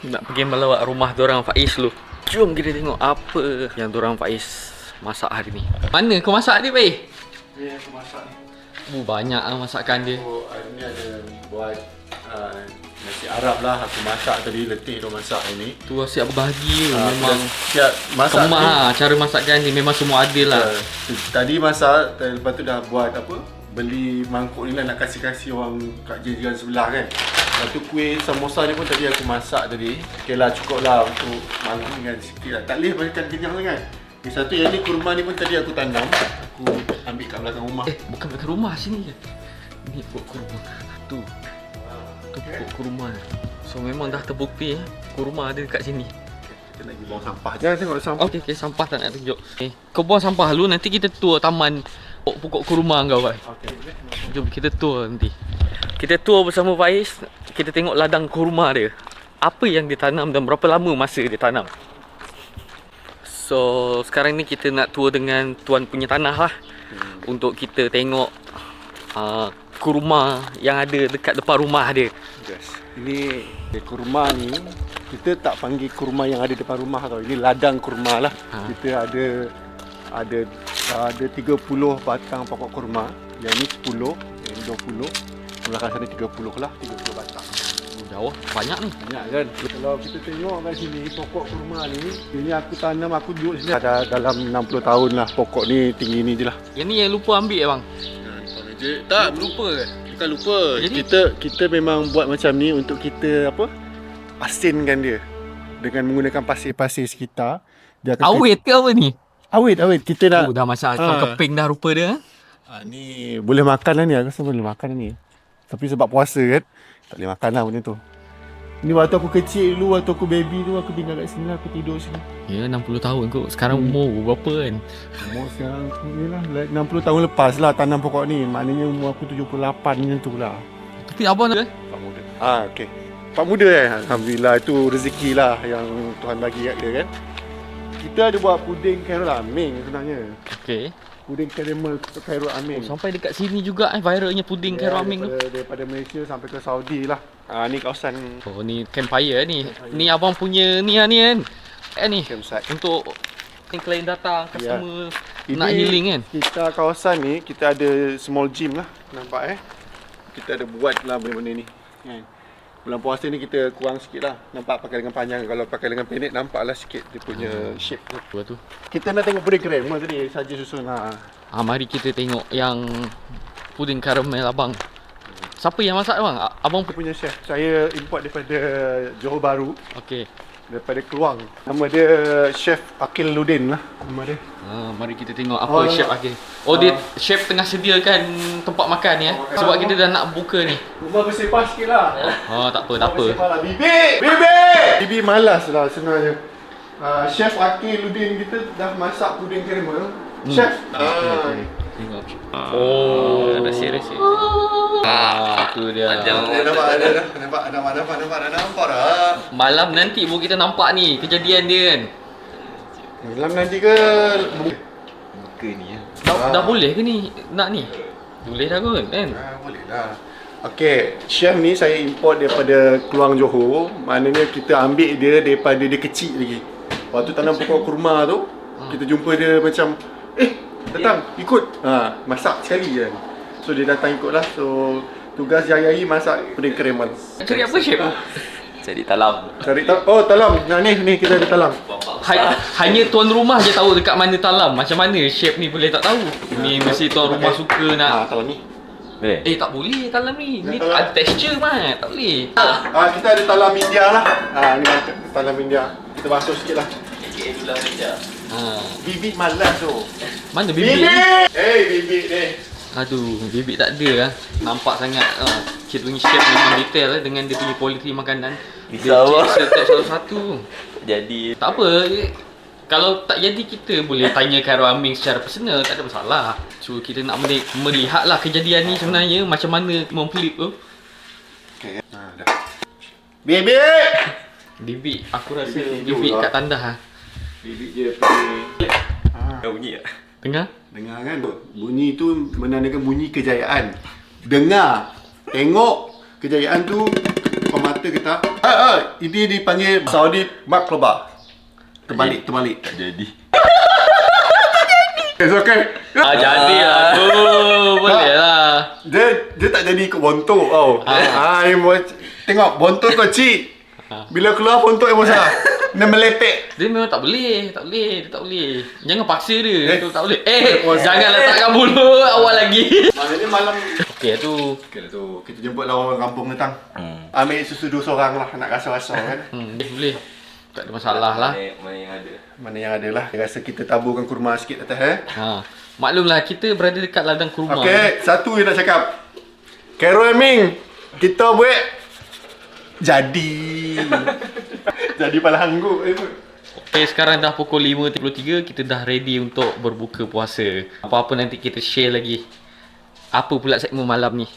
nak pergi melawat rumah dorang Faiz dulu. Jom kita tengok apa yang dorang Faiz masak hari ni. Mana kau masak ni, Faiz? Ni aku masak ni. Banyak lah masakan dia. Hari ni ada buat nasi Arab lah. Aku masak tadi, letih dah masak ini. Tu siap berbahagi memang siap masak kemah ni. lah. Cara masakan ni memang semua adil lah. Tadi masak, lepas tu dah buat apa? Beli mangkuk ni lah nak kasih orang kat jiran sebelah kan. Lepas tu kuih samosa ni pun tadi aku masak tadi. Okey lah, cukup lah untuk mangkuk sikit lah. Tak boleh makan kenyang sangat. Yang satu yang ni kurma ni pun tadi aku tanam. Aku ambil kat belakang rumah. Bukan belakang rumah, sini je. Ni pokok kurma. Tu pokok kurma. So memang dah terbukti kurma ada dekat sini. Kita nak pergi buang sampah. Jangan tengok sampah. Okey, sampah tak nak tunjuk. Kau buang sampah dulu, nanti kita tour taman pokok kurma kau, Faiz. Okey. Jom kita tour nanti. Kita tour bersama Faiz. Kita tengok ladang kurma dia. Apa yang dia tanam dan berapa lama masa dia tanam. So sekarang ni kita nak tour dengan tuan punya tanah lah. Untuk kita tengok kurma yang ada dekat depan rumah dia. Yes. Ini kurma ni kita tak panggil kurma yang ada depan rumah tau. Ini ladang kurma lah. Kita ada 30 batang pokok kurma. Yang ni 10, yang ni 20. Belakang sana 30 lah, 30 batang. Jauh, banyak ni. Banyak kan? Kalau kita tengok kat sini pokok kurma ni, ini aku tanam, aku duduk sini ada dalam 60 tahun lah. Pokok ni tinggi ni je lah. Yang ni yang lupa ambil bang. Tak, lupa ke? Bukan lupa. Jadi? Kita memang buat macam ni untuk kita apa? Asinkan dia dengan menggunakan pasir-pasir sekitar. Dia akan Awet ke apa ni? Awet. Kita nak Dah masak keping dah rupa dia. ni boleh makan lah ni. Aku rasa boleh makan ni. Tapi sebab puasa kan, tak boleh makan lah benda tu. Ni waktu aku kecil dulu, waktu aku baby tu, aku tinggal kat sini lah, aku tidur sini. Ya, 60 tahun kot. Sekarang umur berapa kan? Umur sekarang ni lah, 60 tahun lepas lah tanam pokok ni. Maknanya umur aku 78 macam tu lah. Tapi abang dah Pak muda. Okey. Pak muda Alhamdulillah, itu rezeki lah yang Tuhan bagi kat dia kan. Kita ada buat puding Khairul Aming sebenarnya. okey. Puding karamel Khairul Aming. Sampai dekat sini juga viralnya puding Khairul Aming tu. Daripada Malaysia sampai ke Saudi lah. Ni kawasan Oh, ni campfire ni. Ni abang punya ni lah ni kan. Ni campsite. untuk ni klien datang customer Ini nak healing kan. Kita kawasan ni, kita ada small gym lah. Nampak kita ada buat lah benda-benda ni kan. Bulan puasa ni kita kurang sikit lah. Nampak pakai lengan panjang. Kalau pakai lengan pendek nampak lah sikit dia punya shape tu. Betul tu. Kita nak tengok puding karamel tadi saja susun lah. Mari kita tengok yang puding karamel abang. Siapa yang masak abang? Abang Dia punya chef. Saya import daripada Johor Bahru. okey. Daripada Keluang. Nama dia Chef Akil Ludin lah nama dia. Mari kita tengok apa chef Akil. Dia chef tengah sediakan tempat makan ni sebab kita dah nak buka ni. Rumah bersepah sikit lah. Tak apa. Bersepah lah. Bibi malas lah sebenarnya. Chef Akil Ludin kita dah masak puding karamel. Chef. Tengok. Rahsia. Tu dia. Nampak dah. Malam nanti baru kita nampak ni kejadian dia kan. Malam nanti ke? Buka ni ya. Dah boleh ke ni nak ni? Boleh dah kot kan? Boleh lah. Okey, chef ni saya import daripada Keluang Johor. Maknanya kita ambil dia daripada dia kecil lagi. Waktu tanam pokok kurma tu, kita jumpa dia macam datang ikut. Masak sekali je. So dia datang ikutlah. So tugas hari-hari masak puding karamel. Cari apa chef? Cari talam. Talam. Nah ni kita ada talam. Hanya tuan rumah je tahu dekat mana talam. Macam mana chef ni boleh tak tahu? Ni mesti tuan rumah suka nak. Talam ni. Boleh? Tak boleh talam ni. Ni ada texture mat. Tak boleh. Kita ada talam India lah. Ni talam India. Kita basuh sikit lah. Bibit malas tu. Mana bibik? Bibit ni. Aduh, bibik tak ada lah. Nampak sangat kita punya chef memang detail lah dengan dia punya quality makanan. Dia Risau. check setiap satu-satu. Jadi Tak apa. Kalau tak jadi kita boleh tanya Khairul Aming secara personal, tak ada masalah. So kita nak melihat lah kejadian ni sebenarnya macam mana memflip tu. Okay. Dah. Bibit! Bibik, aku rasa Bibik bibik tidur kat tandas lah. Bibit je pergi. dah bunyi tak? Dengar? Dengar kan? Bunyi tu menandakan bunyi kejayaan. Dengar. Tengok kejayaan tu kau mata mata kita. Ini dipanggil Saudi Maklubah. Terbalik. Tak jadi. It's okay. Jadilah tu. Boleh lah. Dia tak jadi ikut bontok tau. Tengok bontok kecil. Bila keluar bontok yang besar. Dia melepek. Dia memang tak boleh. Dia tak boleh. Jangan paksa dia. Dia tak boleh. What's Jangan that? letakkan bulu awal lagi. Maknanya malam. Okey tu. Okay lah tu. Kita jemput lah orang kampung datang. Ambil susu 2 seorang lah. Nak rasa-rasa kan. Boleh. Tak ada masalah lah. Mana yang ada. Mana yang ada lah. Dia rasa kita taburkan kurma sikit atas Maklumlah kita berada dekat ladang kurma. Okay, satu yang nak cakap. Carol Ming, kita buat jadi. Jadi pala hangguk. Okay, sekarang dah pukul 5.33. Kita dah ready untuk berbuka puasa. Apa-apa nanti kita share lagi. Apa pula segmen malam ni.